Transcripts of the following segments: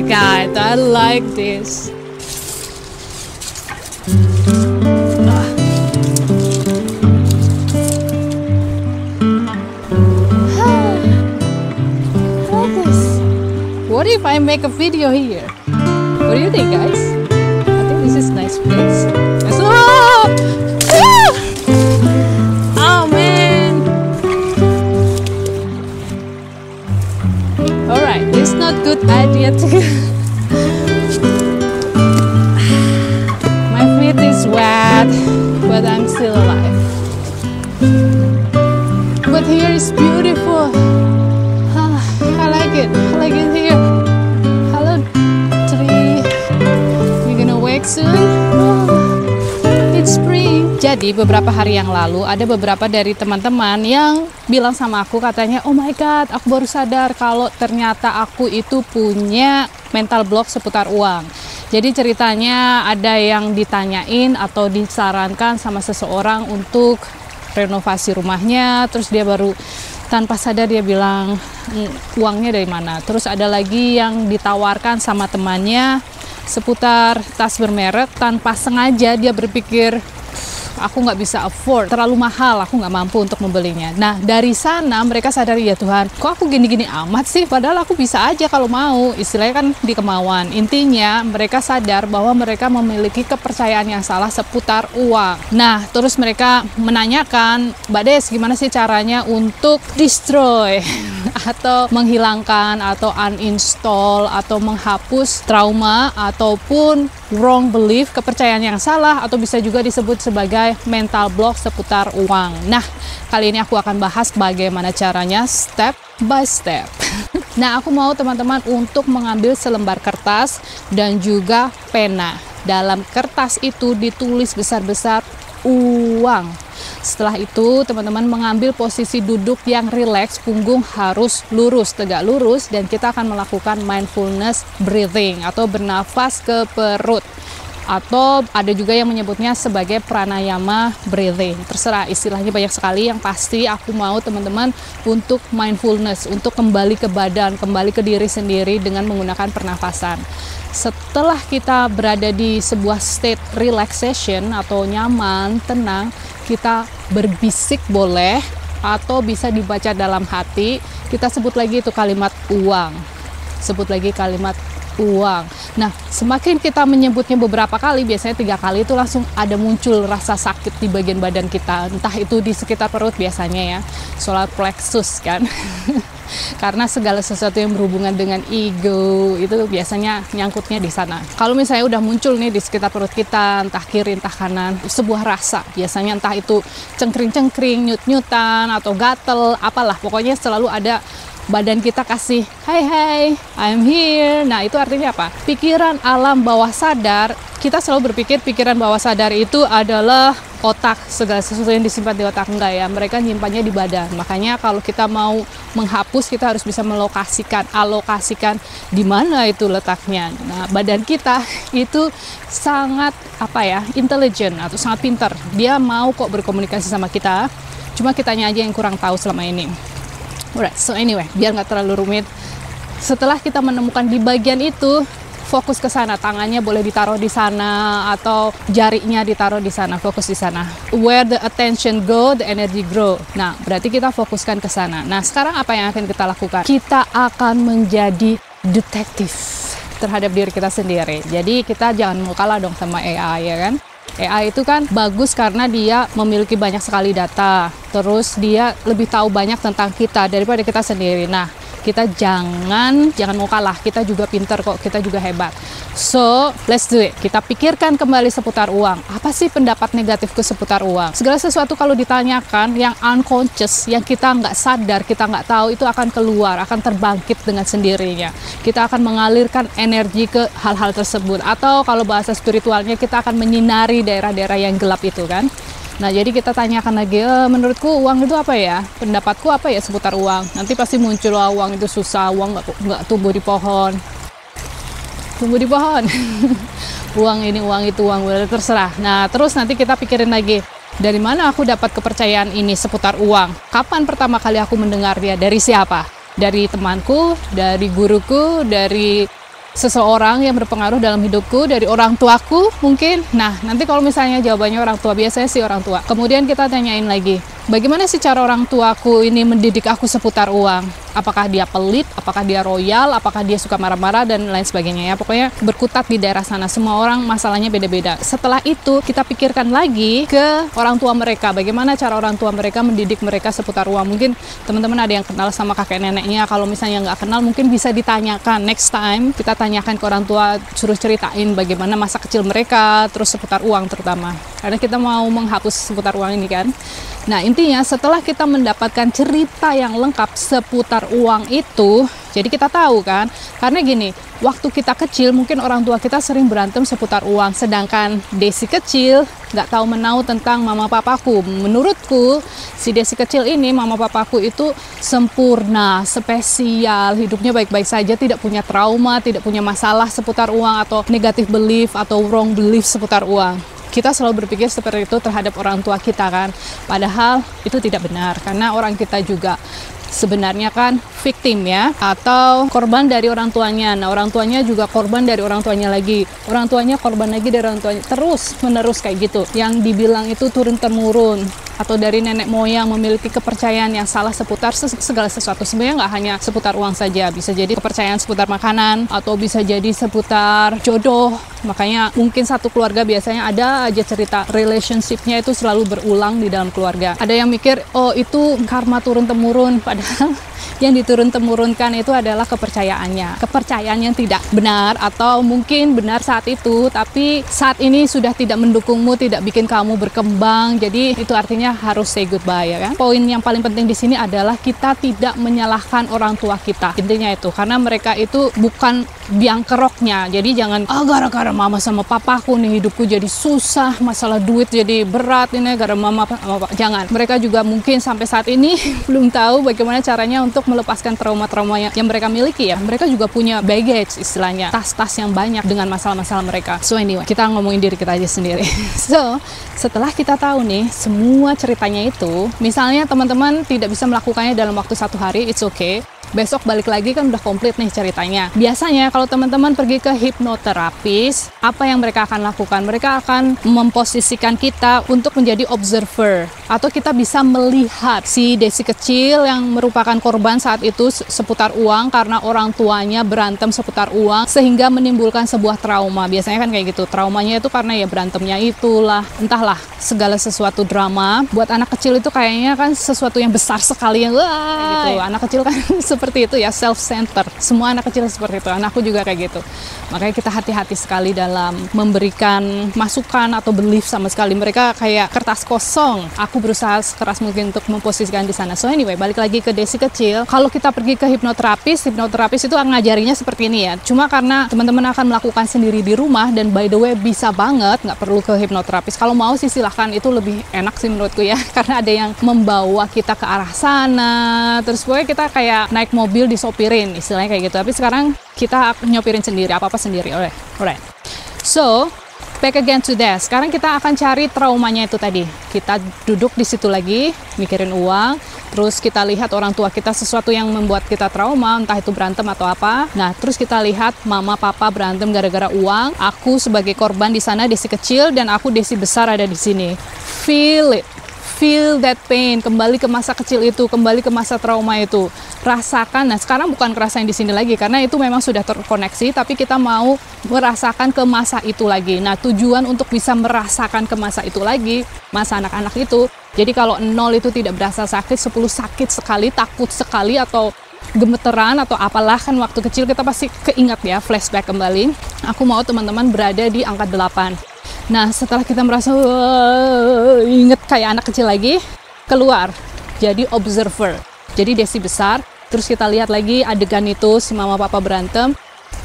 God, I like this. What if I make a video here? What do you think, guys? I think this is nice place. Oh man! Alright, it's not good idea to. My feet is wet, but I'm still alive. But here is beautiful. I like it. I like it here. Hello, tree. We're gonna wake soon. Oh, it's spring. Jadi beberapa hari yang lalu ada beberapa dari teman-teman yang bilang sama aku katanya, oh my god, aku baru sadar kalau ternyata aku itu punya mental block seputar uang. Jadi ceritanya ada yang ditanyain atau disarankan sama seseorang untuk renovasi rumahnya, terus dia baru tanpa sadar dia bilang uangnya dari mana. Terus ada lagi yang ditawarkan sama temannya seputar tas bermerek, tanpa sengaja dia berpikir aku nggak bisa afford, terlalu mahal, aku nggak mampu untuk membelinya. Nah dari sana mereka sadar, ya Tuhan, kok aku gini-gini amat sih, padahal aku bisa aja kalau mau. Istilahnya kan di kemauan. Intinya mereka sadar bahwa mereka memiliki kepercayaan yang salah seputar uang. Nah terus mereka menanyakan, Mbak Des, gimana sih caranya untuk destroy atau menghilangkan atau uninstall atau menghapus trauma ataupun wrong belief, kepercayaan yang salah, atau bisa juga disebut sebagai mental block seputar uang. Nah, kali ini aku akan bahas bagaimana caranya step by step. Nah, aku mau teman-teman untuk mengambil selembar kertas dan juga pena. Dalam kertas itu ditulis besar-besar uang. Setelah itu, teman-teman mengambil posisi duduk yang rileks, punggung harus lurus, tegak lurus, dan kita akan melakukan mindfulness breathing atau bernafas ke perut. Atau ada juga yang menyebutnya sebagai pranayama breathing. Terserah, istilahnya banyak sekali. Yang pasti aku mau teman-teman untuk mindfulness, untuk kembali ke badan, kembali ke diri sendiri dengan menggunakan pernafasan. Setelah kita berada di sebuah state relaxation atau nyaman, tenang, kita berbisik boleh atau bisa dibaca dalam hati. Kita sebut lagi itu kalimat uang. Sebut lagi kalimat uang. Nah, semakin kita menyebutnya beberapa kali, biasanya 3 kali itu langsung ada muncul rasa sakit di bagian badan kita. Entah itu di sekitar perut biasanya ya, solar plexus kan. Karena segala sesuatu yang berhubungan dengan ego itu biasanya nyangkutnya di sana. Kalau misalnya udah muncul nih di sekitar perut kita, entah kiri entah kanan, sebuah rasa, biasanya entah itu cengkring-cengkring, nyut-nyutan atau gatel, apalah, pokoknya selalu ada badan kita kasih hai, I'm here. Nah itu artinya apa? Pikiran alam bawah sadar, kita selalu berpikir pikiran bawah sadar itu adalah otak, segala sesuatu yang disimpan di otak. Enggak ya, mereka nyimpannya di badan. Makanya kalau kita mau menghapus, kita harus bisa alokasikan di mana itu letaknya. Nah badan kita itu sangat intelligent atau sangat pintar. Dia mau kok berkomunikasi sama kita, cuma kitanya aja yang kurang tahu selama ini. Alright, so anyway, biar nggak terlalu rumit, setelah kita menemukan di bagian itu, fokus ke sana. Tangannya boleh ditaruh di sana atau jarinya ditaruh di sana, fokus di sana. Where the attention go, the energy grow. Nah, berarti kita fokuskan ke sana. Nah, sekarang apa yang akan kita lakukan? Kita akan menjadi detektif terhadap diri kita sendiri. Jadi kita jangan mau kalah dong sama AI, ya kan? AI itu kan bagus karena dia memiliki banyak sekali data, terus dia lebih tahu banyak tentang kita daripada kita sendiri. Nah, kita jangan mau kalah, kita juga pinter kok, kita juga hebat. So, let's do it. Kita pikirkan kembali seputar uang. Apa sih pendapat negatifku seputar uang? Segala sesuatu kalau ditanyakan, yang unconscious, yang kita nggak sadar, kita nggak tahu, itu akan keluar, akan terbangkit dengan sendirinya. Kita akan mengalirkan energi ke hal-hal tersebut. Atau kalau bahasa spiritualnya, kita akan menyinari daerah-daerah yang gelap itu kan. Nah, jadi kita tanyakan lagi, menurutku uang itu apa ya? Pendapatku apa ya seputar uang? Nanti pasti muncul, uang itu susah, uang nggak tumbuh di pohon. Tumbuh di pohon. Uang ini, uang itu, uang terserah. Nah, terus nanti kita pikirin lagi, dari mana aku dapat kepercayaan ini seputar uang? Kapan pertama kali aku mendengar dia? Dari siapa? Dari temanku, dari guruku, dari seseorang yang berpengaruh dalam hidupku, dari orang tuaku mungkin. Nah, nanti kalau misalnya jawabannya orang tua, biasanya sih orang tua. Kemudian kita tanyain lagi, bagaimana sih cara orang tuaku ini mendidik aku seputar uang? Apakah dia pelit, apakah dia royal, apakah dia suka marah-marah, dan lain sebagainya ya. Pokoknya berkutat di daerah sana. Semua orang masalahnya beda-beda. Setelah itu, kita pikirkan lagi ke orang tua mereka. Bagaimana cara orang tua mereka mendidik mereka seputar uang. Mungkin teman-teman ada yang kenal sama kakek neneknya. Kalau misalnya nggak kenal, mungkin bisa ditanyakan. Next time, kita tanyakan ke orang tua, suruh ceritain bagaimana masa kecil mereka, terus seputar uang terutama. Karena kita mau menghapus seputar uang ini kan. Nah, intinya setelah kita mendapatkan cerita yang lengkap seputar uang itu, jadi kita tahu kan, karena gini, waktu kita kecil mungkin orang tua kita sering berantem seputar uang, sedangkan Desi kecil nggak tahu menau tentang mama papaku. Menurutku, si Desi kecil ini, mama papaku itu sempurna, spesial, hidupnya baik-baik saja, tidak punya trauma, tidak punya masalah seputar uang atau negative belief atau wrong belief seputar uang. Kita selalu berpikir seperti itu terhadap orang tua kita kan, padahal itu tidak benar, karena orang kita juga sebenarnya kan victim ya, atau korban dari orang tuanya. Nah, orang tuanya juga korban dari orang tuanya lagi, orang tuanya korban lagi dari orang tuanya, terus menerus kayak gitu. Yang dibilang itu turun-temurun atau dari nenek moyang memiliki kepercayaan yang salah seputar segala sesuatu. Sebenarnya nggak hanya seputar uang saja, bisa jadi kepercayaan seputar makanan, atau bisa jadi seputar jodoh. Makanya mungkin satu keluarga biasanya ada aja cerita relationship-nya itu selalu berulang di dalam keluarga. Ada yang mikir, oh itu karma turun-temurun, padahal yang diturun-temurunkan itu adalah kepercayaannya. Kepercayaan yang tidak benar, atau mungkin benar saat itu, tapi saat ini sudah tidak mendukungmu, tidak bikin kamu berkembang. Jadi itu artinya harus say goodbye ya kan. Poin yang paling penting di sini adalah kita tidak menyalahkan orang tua kita. Intinya itu, karena mereka itu bukan biang keroknya. Jadi jangan, gara-gara mama sama papaku nih hidupku jadi susah, masalah duit jadi berat ini gara mama papa. Jangan. Mereka juga mungkin sampai saat ini belum tahu bagaimana caranya untuk melepaskan trauma-trauma yang mereka miliki ya. Mereka juga punya baggage istilahnya, tas-tas yang banyak dengan masalah-masalah mereka. So anyway, kita ngomongin diri kita aja sendiri. So, setelah kita tahu nih semua ceritanya itu, misalnya teman-teman tidak bisa melakukannya dalam waktu 1 hari, it's okay. Besok balik lagi kan udah komplit nih ceritanya. Biasanya kalau teman-teman pergi ke hipnoterapis, apa yang mereka akan lakukan? Mereka akan memposisikan kita untuk menjadi observer, atau kita bisa melihat si Desi kecil yang merupakan korban saat itu seputar uang karena orang tuanya berantem seputar uang sehingga menimbulkan sebuah trauma. Biasanya kan kayak gitu. Traumanya itu karena ya berantemnya itulah, entahlah, segala sesuatu drama. Buat anak kecil itu kayaknya kan sesuatu yang besar sekali, yang wah gitu. Anak kecil kan seperti itu ya, self-centered. Semua anak kecil seperti itu, anakku juga kayak gitu. Makanya kita hati-hati sekali dalam memberikan masukan atau belief sama sekali. Mereka kayak kertas kosong. Aku berusaha sekeras mungkin untuk memposisikan di sana. So anyway, balik lagi ke Desi kecil. Kalau kita pergi ke hipnoterapis itu ngajarinya seperti ini ya. Cuma karena teman-teman akan melakukan sendiri di rumah, dan by the way bisa banget, nggak perlu ke hipnoterapis. Kalau mau sih silahkan, itu lebih enak sih menurutku ya. Karena ada yang membawa kita ke arah sana. Terus pokoknya kita kayak naik mobil disopirin, istilahnya kayak gitu. Tapi sekarang kita nyopirin sendiri, apa-apa sendiri. Alright. So, back again to that. Sekarang kita akan cari traumanya itu tadi. Kita duduk di situ lagi, mikirin uang. Terus kita lihat orang tua kita sesuatu yang membuat kita trauma, entah itu berantem atau apa. Nah, terus kita lihat mama papa berantem gara-gara uang. Aku sebagai korban di sana, Desi kecil, dan aku Desi besar ada di sini. Feel it. Feel that pain, kembali ke masa kecil itu, kembali ke masa trauma itu. Rasakan. Nah, sekarang bukan ngerasain di sini lagi, karena itu memang sudah terkoneksi, tapi kita mau merasakan ke masa itu lagi. Nah, tujuan untuk bisa merasakan ke masa itu lagi, masa anak-anak itu. Jadi kalau 0 itu tidak berasa sakit, 10 sakit sekali, takut sekali, atau gemeteran, atau apalah, kan waktu kecil kita pasti keingat ya, flashback kembali. Aku mau teman-teman berada di angka 8. Nah, setelah kita merasa inget kayak anak kecil lagi, keluar jadi observer, jadi Desi besar. Terus kita lihat lagi adegan itu, si mama papa berantem,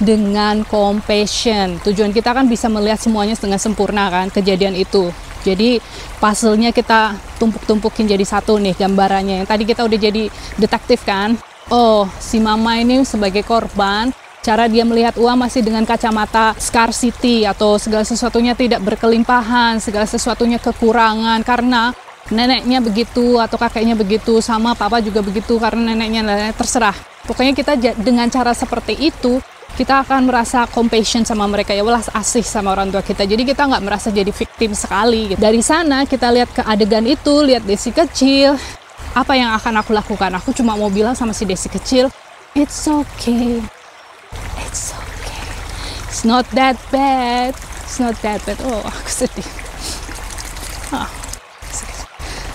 dengan compassion. Tujuan kita kan bisa melihat semuanya dengan sempurna kan, kejadian itu. Jadi puzzle-nya kita tumpuk-tumpukin jadi satu nih gambarannya. Yang tadi kita udah jadi detektif kan. Oh, si mama ini sebagai korban, cara dia melihat uang masih dengan kacamata scarcity, atau segala sesuatunya tidak berkelimpahan, segala sesuatunya kekurangan karena neneknya begitu atau kakeknya begitu, sama papa juga begitu karena neneknya, terserah. Pokoknya kita dengan cara seperti itu, kita akan merasa compassion sama mereka, ya welas asih sama orang tua kita. Jadi kita nggak merasa jadi victim sekali gitu. Dari sana kita lihat ke adegan itu, lihat Desi kecil, apa yang akan aku lakukan? Aku cuma mau bilang sama si Desi kecil, it's okay, it's okay, it's not that bad, it's not that bad. Oh, aku sedih.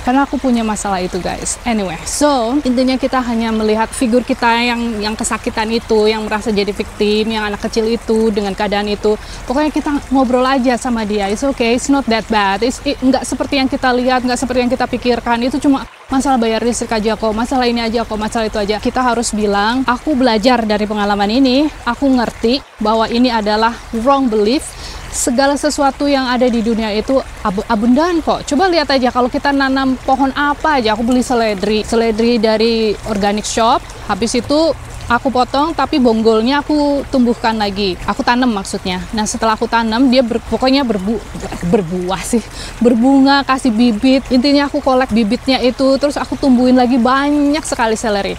Karena aku punya masalah itu, guys. Anyway, so intinya kita hanya melihat figur kita yang kesakitan itu, yang merasa jadi victim, yang anak kecil itu dengan keadaan itu. Pokoknya kita ngobrol aja sama dia. It's okay, it's not that bad. Nggak seperti yang kita lihat, nggak seperti yang kita pikirkan. Itu cuma masalah bayar listrik aja kok, masalah ini aja kok, masalah itu aja. Kita harus bilang, aku belajar dari pengalaman ini, aku ngerti bahwa ini adalah wrong belief. Segala sesuatu yang ada di dunia itu abundan kok. Coba lihat aja kalau kita nanam pohon apa aja. Aku beli seledri dari organic shop. Habis itu aku potong, tapi bonggolnya aku tumbuhkan lagi. Aku tanam maksudnya. Nah setelah aku tanam, dia pokoknya berbuah sih. Berbunga, kasih bibit. Intinya aku kolek bibitnya itu, terus aku tumbuhin lagi banyak sekali seleri.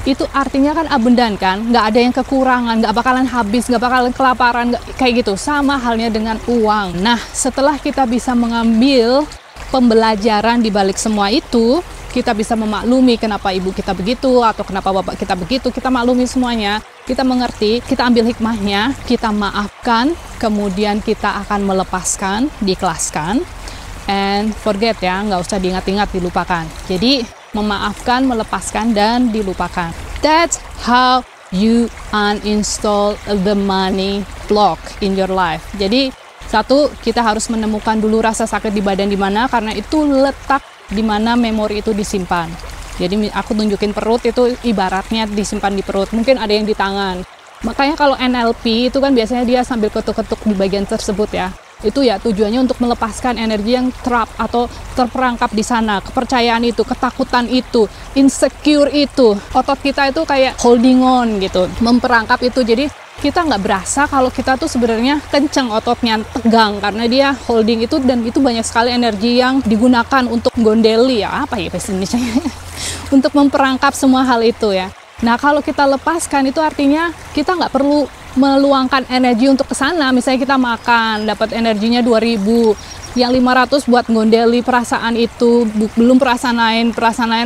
Itu artinya kan abundan kan, nggak ada yang kekurangan, nggak bakalan habis, nggak bakalan kelaparan, kayak gitu. Sama halnya dengan uang. Nah, setelah kita bisa mengambil pembelajaran di balik semua itu, kita bisa memaklumi kenapa ibu kita begitu, atau kenapa bapak kita begitu, kita maklumi semuanya, kita mengerti, kita ambil hikmahnya, kita maafkan, kemudian kita akan melepaskan, diikhlaskan, and forget ya, nggak usah diingat-ingat, dilupakan. Jadi, memaafkan, melepaskan, dan dilupakan. That's how you uninstall the money block in your life. Jadi, satu, kita harus menemukan dulu rasa sakit di badan di mana, karena itu letak di mana memori itu disimpan. Jadi, aku tunjukin perut itu ibaratnya disimpan di perut. Mungkin ada yang di tangan. Makanya kalau NLP itu kan biasanya dia sambil ketuk-ketuk di bagian tersebut ya. Itu ya tujuannya untuk melepaskan energi yang trap atau terperangkap di sana, kepercayaan itu, ketakutan itu, insecure itu, otot kita itu kayak holding on gitu, memperangkap itu. Jadi kita nggak berasa kalau kita tuh sebenarnya kenceng ototnya, tegang, karena dia holding itu, dan itu banyak sekali energi yang digunakan untuk gondeli ya, apa ya bahasa Indonesia untuk memperangkap semua hal itu ya. Nah, kalau kita lepaskan itu artinya kita nggak perlu meluangkan energi untuk ke sana. Misalnya kita makan, dapat energinya 2000, yang 500 buat ngondeli perasaan itu, belum perasaan lain,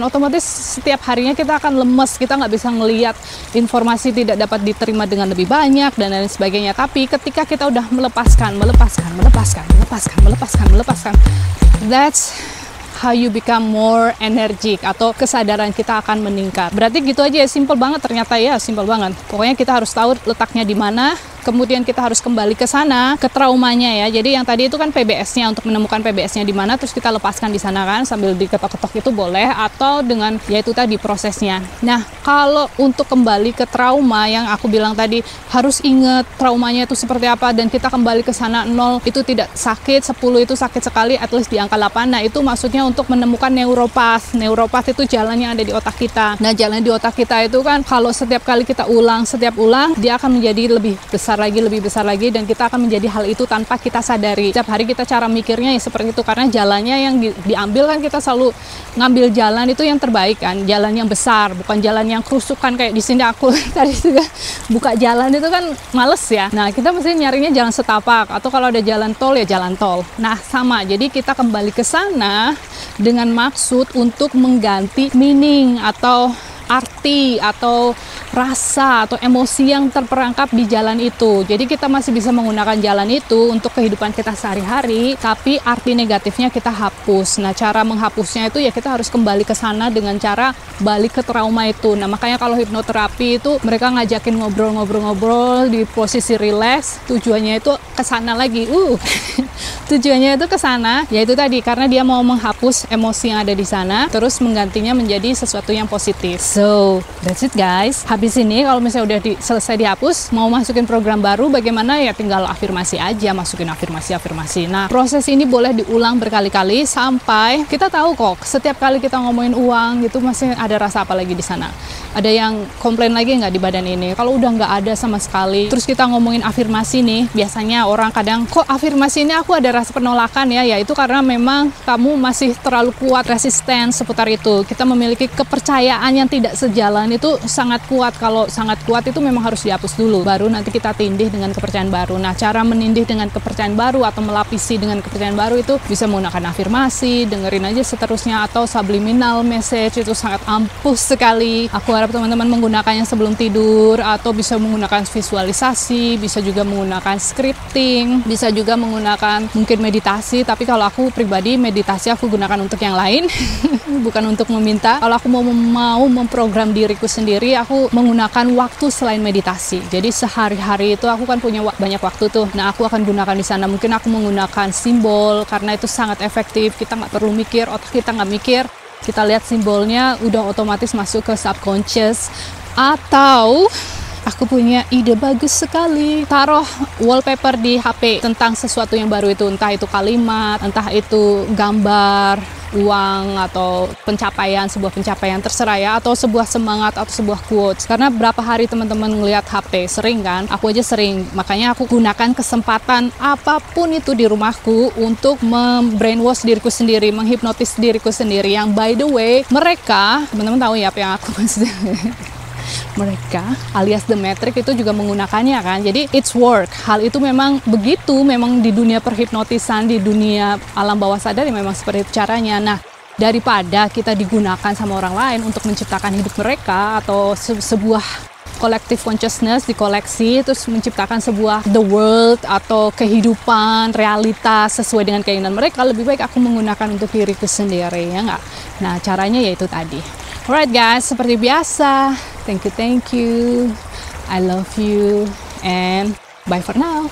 otomatis setiap harinya kita akan lemes, kita nggak bisa ngelihat informasi, tidak dapat diterima dengan lebih banyak, dan lain sebagainya. Tapi ketika kita udah melepaskan, that's how you become more energetic, atau kesadaran kita akan meningkat. Berarti gitu aja ya, simple banget ternyata ya, simple banget. Pokoknya kita harus tahu letaknya di mana, kemudian kita harus kembali ke sana, ke traumanya ya. Jadi yang tadi itu kan PBS-nya, untuk menemukan PBS-nya di mana, terus kita lepaskan di sana kan, sambil diketok-ketok itu boleh, atau dengan ya itu tadi prosesnya. Nah, kalau untuk kembali ke trauma yang aku bilang tadi, harus ingat traumanya itu seperti apa, dan kita kembali ke sana. 0 itu tidak sakit, 10 itu sakit sekali, at least di angka 8. Nah, itu maksudnya untuk menemukan neuropath. Neuropath itu jalan yang ada di otak kita. Nah, jalan di otak kita itu kan kalau setiap kali kita ulang, dia akan menjadi lebih besar lagi, dan kita akan menjadi hal itu tanpa kita sadari. Setiap hari kita cara mikirnya ya seperti itu, karena jalannya yang diambil kan, kita selalu ngambil jalan itu yang terbaik kan, jalan yang besar, bukan jalan yang kerusukan kayak di sini aku tadi juga buka jalan itu kan males ya. Nah, kita mesti nyarinya jalan setapak, atau kalau ada jalan tol ya jalan tol. Nah, sama. Jadi kita kembali ke sana dengan maksud untuk mengganti meaning atau arti atau rasa atau emosi yang terperangkap di jalan itu. Jadi kita masih bisa menggunakan jalan itu untuk kehidupan kita sehari-hari, tapi arti negatifnya kita hapus. Nah, cara menghapusnya itu ya kita harus kembali ke sana dengan cara balik ke trauma itu. Nah, makanya kalau hipnoterapi itu mereka ngajakin ngobrol-ngobrol di posisi relax, tujuannya itu ke sana lagi. Tujuannya itu ke sana, yaitu tadi karena dia mau menghapus emosi yang ada di sana, terus menggantinya menjadi sesuatu yang positif. So, that's it guys. Habis ini kalau misalnya udah selesai dihapus, mau masukin program baru bagaimana ya, tinggal afirmasi aja, masukin afirmasi. Nah, proses ini boleh diulang berkali-kali sampai kita tahu kok setiap kali kita ngomongin uang gitu masih ada rasa apa lagi di sana. Ada yang komplain lagi nggak di badan ini? Kalau udah nggak ada sama sekali, terus kita ngomongin afirmasi nih, biasanya orang kadang, kok afirmasi ini aku ada rasa penolakan ya? Ya itu karena memang kamu masih terlalu kuat resisten seputar itu. Kita memiliki kepercayaan yang tidak sejalan itu sangat kuat. Kalau sangat kuat itu memang harus dihapus dulu, baru nanti kita tindih dengan kepercayaan baru. Nah, cara menindih dengan kepercayaan baru atau melapisi dengan kepercayaan baru itu bisa menggunakan afirmasi, dengerin aja seterusnya, atau subliminal message, itu sangat ampuh sekali. Aku harap teman-teman menggunakannya sebelum tidur, atau bisa menggunakan visualisasi, bisa juga menggunakan scripting, bisa juga menggunakan mungkin meditasi. Tapi kalau aku pribadi, meditasi aku gunakan untuk yang lain bukan untuk meminta. Kalau aku mau memprogram diriku sendiri, aku menggunakan waktu selain meditasi. Jadi sehari-hari itu aku kan punya banyak waktu tuh. Nah, aku akan gunakan di sana. Mungkin aku menggunakan simbol karena itu sangat efektif. Kita nggak perlu mikir, otak kita nggak mikir. Kita lihat simbolnya, udah otomatis masuk ke subconscious. Atau aku punya ide bagus sekali, taruh wallpaper di HP tentang sesuatu yang baru itu, entah itu kalimat, entah itu gambar, uang, atau pencapaian, sebuah pencapaian, terserah ya, atau sebuah semangat, atau sebuah quotes. Karena berapa hari teman-teman ngelihat HP, sering kan? Aku aja sering, makanya aku gunakan kesempatan apapun itu di rumahku untuk membrainwash diriku sendiri, menghipnotis diriku sendiri. Yang by the way, mereka, teman-teman tahu ya apa yang aku maksud. Mereka alias The Matrix itu juga menggunakannya kan, jadi it's work. Hal itu memang begitu, memang di dunia perhipnotisan, di dunia alam bawah sadar ya memang seperti itu caranya. Nah, daripada kita digunakan sama orang lain untuk menciptakan hidup mereka, atau sebuah collective consciousness dikoleksi terus menciptakan sebuah the world atau kehidupan realitas sesuai dengan keinginan mereka, lebih baik aku menggunakan untuk diriku sendiri, ya nggak? Nah, caranya yaitu tadi. Alright guys, seperti biasa, thank you, I love you, and bye for now.